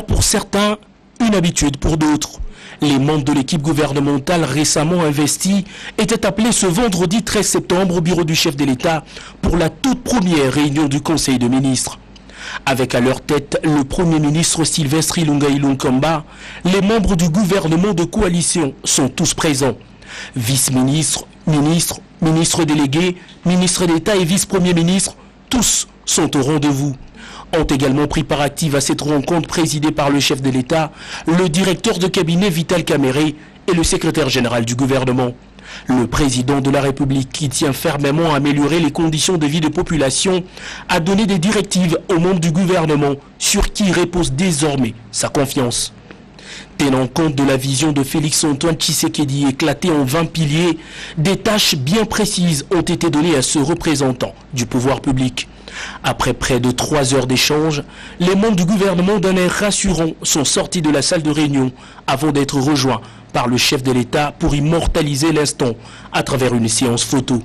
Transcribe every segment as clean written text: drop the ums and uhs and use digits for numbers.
Pour certains, une habitude pour d'autres. Les membres de l'équipe gouvernementale récemment investie étaient appelés ce vendredi 13 septembre au bureau du chef de l'État pour la toute première réunion du Conseil de ministres. Avec à leur tête le Premier ministre Sylvestre Ilunga Ilunkamba, les membres du gouvernement de coalition sont tous présents. Vice-ministres, ministres, ministres délégués, ministres d'État et vice-premier ministre, tous sont au rendez-vous. Ont également pris part active à cette rencontre présidée par le chef de l'État, le directeur de cabinet Vital Kamere et le secrétaire général du gouvernement. Le président de la République, qui tient fermement à améliorer les conditions de vie de population, a donné des directives aux membres du gouvernement sur qui repose désormais sa confiance. Tenant compte de la vision de Félix-Antoine Tshisekedi éclatée en 20 piliers, des tâches bien précises ont été données à ce représentant du pouvoir public. Après près de 3 heures d'échange, les membres du gouvernement d'un air rassurant sont sortis de la salle de réunion avant d'être rejoints par le chef de l'État pour immortaliser l'instant à travers une séance photo.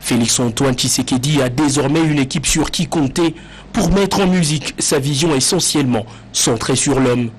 Félix-Antoine Tshisekedi a désormais une équipe sur qui compter pour mettre en musique sa vision essentiellement centrée sur l'homme.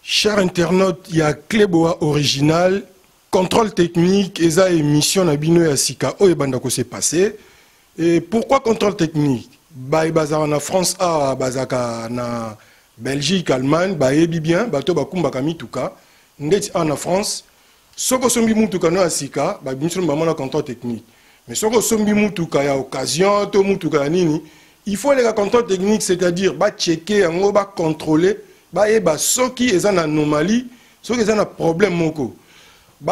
Chers internautes, il y a Cléboa original, contrôle technique, et ça émission Nabino et Asika, où est-ce s'est passé. Et pourquoi contrôle technique? Bazar en France, bazaka na Belgique, Allemagne, ebi bien, bato bakumba kami tuka, ndeti en France, soko sombi mutuka no Asika, bien sûr maman contrôle technique. Mais soko sombi mutuka ya occasion, to mutuka nini, il faut les contrôle technique, c'est-à-dire checker, contrôler. Soki est en anomalie, soki est un problème moko.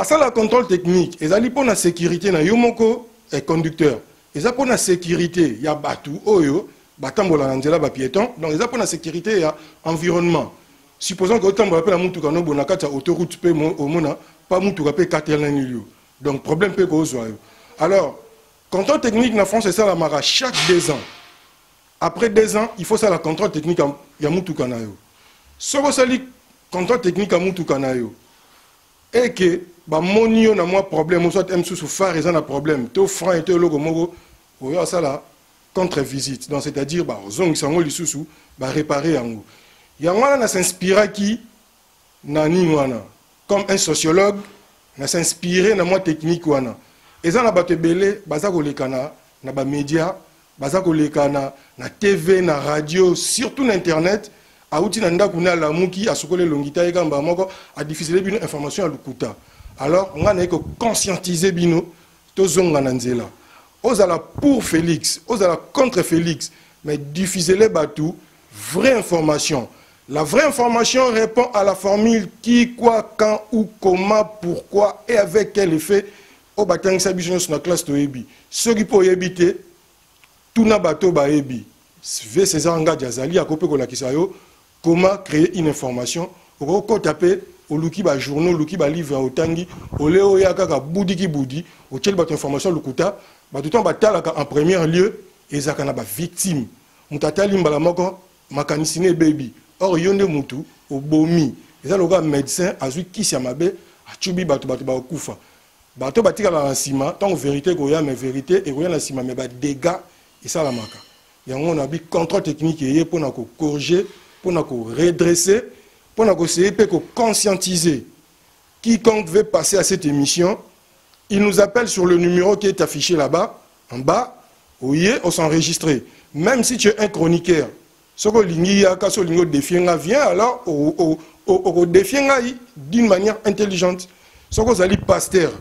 Ça la contrôle technique, et ça pour la sécurité na yomoko et conducteur. Et ça pour la sécurité, il y a batou oyo, batambola nanzela ba piéton. Donc ça pour la sécurité, il y a environnement. Supposons que autant la mutuka no bonakata autoroute pe au mona, pas mutuka pe katelan. Donc problème pe ko zo. Alors, contrôle technique na France c'est ça la mara chaque 2 ans. Après 2 ans, il faut ça la contrôle technique ya mutuka na yo. Ce que c'est le contrôle technique à Moutoukanayo et que monio na moi problème soit m sous phare ils ont un problème to franc et to logo mogo ou ça là contre visite donc c'est-à-dire zong sango li sous réparer yango yango na s'inspira qui nani wana comme un sociologue na s'inspirer na moi technique wana et ça na bato belé baza ko lekana na ba média baza ko lekana na TV na radio surtout na internet. Aouti nanda kuna la muki a sokole longita et gamba moko a diffuser bino information à lukuta. Alors on a que conscientiser bino to zonga nanzela. Ozala pour Félix, ozala contre Félix, mais diffuser les batou vraie information. La vraie information répond à la formule qui, quoi, quand, où, comment, pourquoi et avec quel effet au batang sabition sur la classe to ebi. Ceux qui peuvent éviter tout na bateau ba ebi. V César Nga Diazali a copé ko la kisayo. Comment créer une information? Au taper au luki ba journaux, luki ba livre au tangi, au léo yaka boudi ki boudi, au tel bat information lukuta, ba tout temps batala en premier lieu et zakana ba victime. Mutatali mbala moko makanisine baby. Or yonde mutu au bomi. Et ça le gars médecin azui ki siamabe a chubi batu ba kufa. Bato batika la sima, tant vérité ko ya mais vérité et ko ya la sima mais ba dégâts et ça la maka. Yango on a bi contrôle technique et pour na ko corriger pour nous redresser, pour nous essayer de conscientiser. Quiconque veut passer à cette émission, ils nous appellent sur le numéro qui est affiché là-bas, en bas, oui, on s'enregistre. Même si tu es un chroniqueur, ce que l'ingénieur vient alors au défier d'une manière intelligente. Ce que vous allez pasteur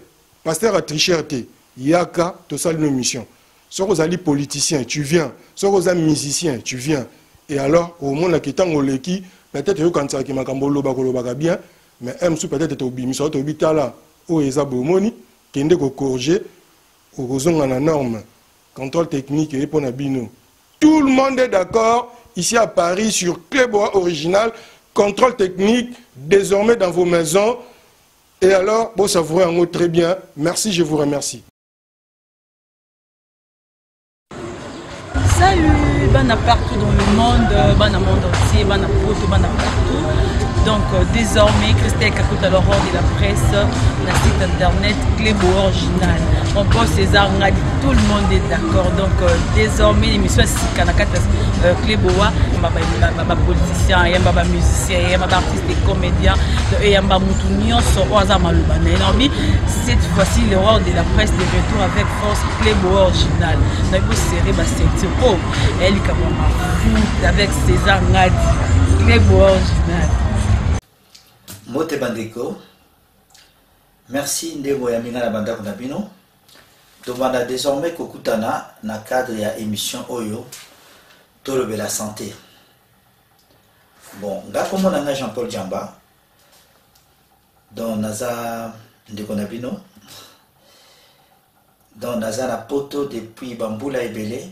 a tricherté, yaka, tout ça une mission. Ce que vous allez politicien, tu viens. Ce que vous allez musicien, tu viens. Et alors, au monde qui est en Oleki, peut-être quand ça qui m'a bien, mais peut-être au bimisot au bitala, au ezabomoni, qui est de corriger, au raison à la norme, contrôle technique et pour Nabino. Tout le monde est d'accord ici à Paris sur Clébois original, contrôle technique, désormais dans vos maisons. Et alors, bon, ça vous rend très bien. Merci, je vous remercie. Salut, bana partout dans le monde, bana monde entier, bana poto, bana partout. Donc désormais, Christelle Kakuta à l'horreur de la presse, le site internet Clébois original. On pose César Ngadi, tout le monde est d'accord. Donc désormais, l'émission est Kanakata Clébois, ma politicien, il y a ma musicien, il y a ma artiste et comédien, il y a ma moutounion, sur Oaza Maloubane. Cette fois-ci, l'horreur de la presse de retour avec force Clébois original. Nous avons serré ma ceinture. Oh, elle est comme un avec César Ngadi, Clébois original. Mote Bandeko, merci Ndebo Yamina la banda Konabino. Tomanda désormais Kokutana na cadre ya émission Oyo Tolobe la santé. Bon, nga comme on a Jean-Paul Djamba, dans Naza Ndeko Nabino, dans Naza na poto depuis Bamboula et Belé,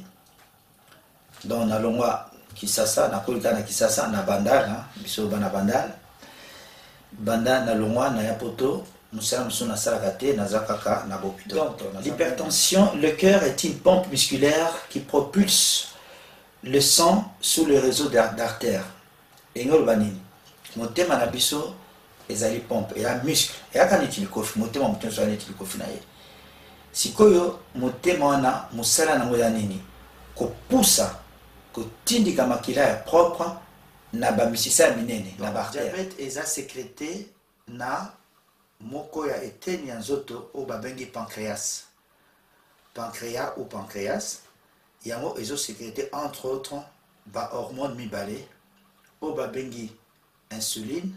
dans Nalongwa Kisasa, na Kolika na Kisasa, na Bandal, biso bana Bandal. Banda na longwa na yapoto musala musuna salakate na zakaka na bopito. L'hypertension, le cœur est une pompe musculaire qui propulse le sang sous le réseau d'artères. Engol banini. Motema na biso ezali pompe et un muscle. Et akaniti likofi motema muteno so aniti likofi na ye. Sikoyo motema wana musala na moya nini ko poussa ko tindika makila ya propre na bamisisa minene na diabète eza sécrété na moko ya eteni ya nzoto o babengi pancréas ou pancréas yango ezo sécrété entre autres ba hormone mibale o babengi insuline.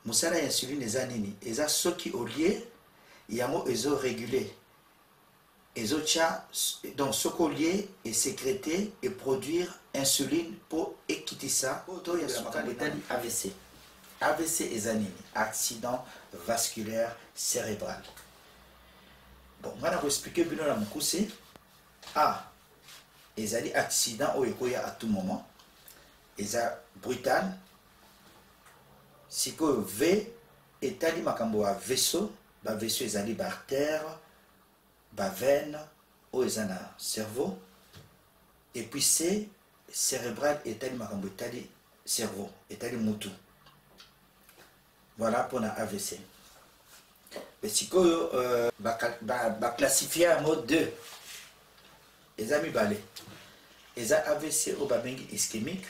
Musala ya insuline eza nini eza soki olie yango ezo réguler ezo tia donc soko lié et sécréter et produire insuline pour équiter ça. Auto ya makambo AVC. AVC ezanini, accident vasculaire cérébral. Bon, on va expliquer bino la mukuse. A ezali accident o ekoya à tout moment. Eza brutal. Siko V etali makambo a vaisseau, ba vaisseau ezali ba artère, ba veine o ezana cerveau. Et puis C cérébral etali makambo etali cerveau, etali mutu. Voilà pour la AVC. Mais si on va classifier en mode 2, les amis balais. Les AVC au babengi ischémique.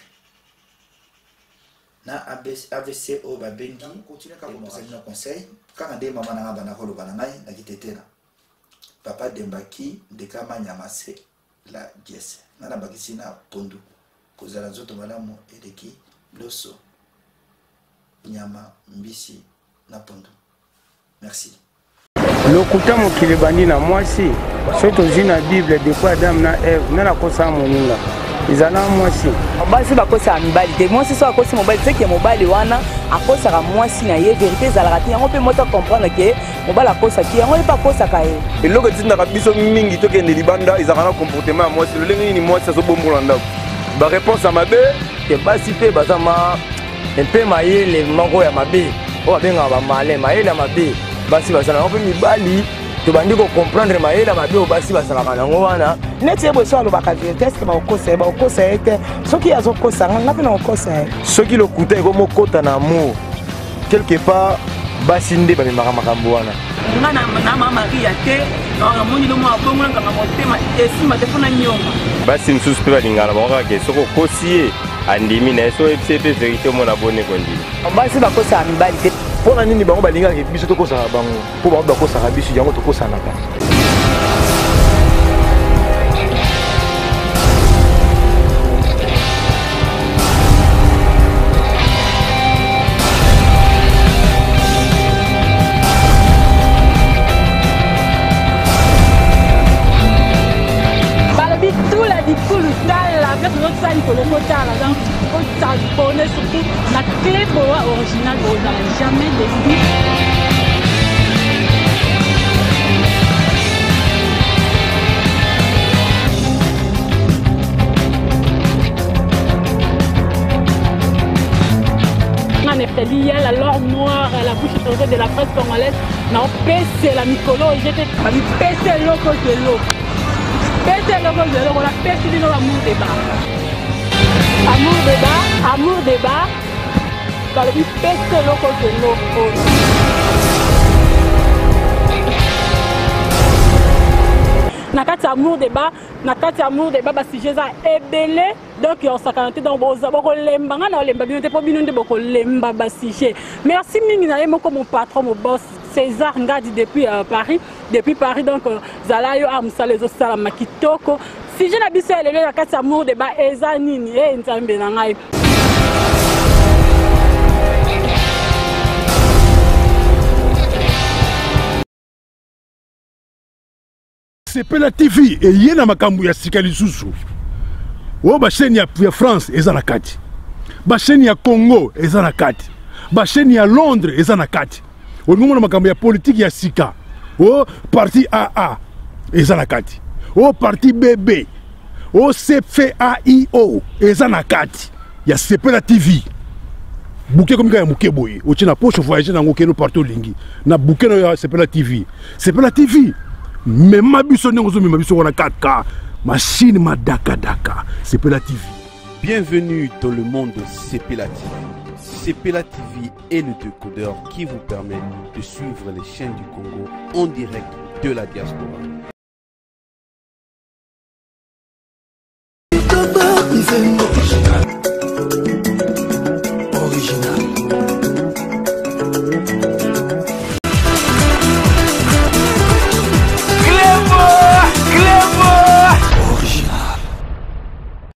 Na AVC au babengi. Continue à vous un conseil. Quand on dit maman n'a pas de bananaï, n'a quitté là. Papa Dembaki de Kama Nyamase la dièse. N'a pas quitté na pondu. Cause la zoto malamu et de qui l'osso. Nyama mbisi na pondo. Merci. Lokuta mokili bandi na mwasi soto zina Bible depuis Adam na Eve na kosa moninga izana mwasi basi bakosa mibali te mwasi so akosi mobali te ke mobali wana akosa ka mwasi na ye vérité ezalaka te yango pe moto comprendre ke mobali akosa ki yango pas kosa ka ye eloko tinda biso mingi tokende libanda ezalaka na comportement ya mwasi lolenge nini mwasi azobombola ndako ba réponse à mabe ke basi pe bazama mpe mayele moko ya mabe o babenga ba male mayele ya mabe basi basala ngo pe mibali to bandi ko comprendre mayele ya mabe o basi basala kanango wana neti ebo so alobaka vérité est-ce que ba okosa ete soki azokosa nga pe na okosa soki lokuta eko mokota na amour quelque part basi nde bamemaka makambo wana nga na mama Maria te na moni no mo abongo nga motema esima te fona nyonga basi msusu pe balingana bango ke soko kosi ye andimi na so epse pe vérité mona bonne kondi basi bakosa mibali te mpona nini bango balingaki biso tokosaka bango mpo bango bakosaka biso yango tokosanaka. Surtout la clé boa originale, vous n'avez jamais décidé. Il y a la lore noire à la bouche étrangère de la presse congolaise. Non, c'est la mycolo, j'étais pété loco de l'eau. Pété loco de l'eau, on a pété de l'eau amour débat. Amour débat. Dans le but pété loco de l'eau. Nakati amour débat, si j'ai ça ébélé, donc on s'accante dans boko lemba, na lemba bien te po bino nde boko lemba basije. Merci mingi na yemo comme mon patron, mon boss César Ngadi depuis Paris, donc zalayo amsa les osala makitoko. Si j'ai na biso elele nakati amour débat eza nini nzambe na ngai. Sepela TV et yena makambu ya sika lisusu. O ba chaîne ya France eza na kati. Ba chaîne ya Congo eza na kati. Ba chaîne ya Londres eza na kati. O ngomona makambu ya politique ya sika. O parti AA eza na kati. O parti BB. O CFAIO eza na kati. Ya Sepela TV. Bouquet comme ya muke boye. O tina poche voyager na ngokeno partout lingi. Na bouquet na Sepela TV. Sepela TV. Mais ma biso n'engozo mais ma biso wana 4K machine madaka daka Sepela TV. Bienvenue dans le monde de Sepela TV. Sepela TV est le décodeur qui vous permet de suivre les chaînes du Congo en direct de la diaspora.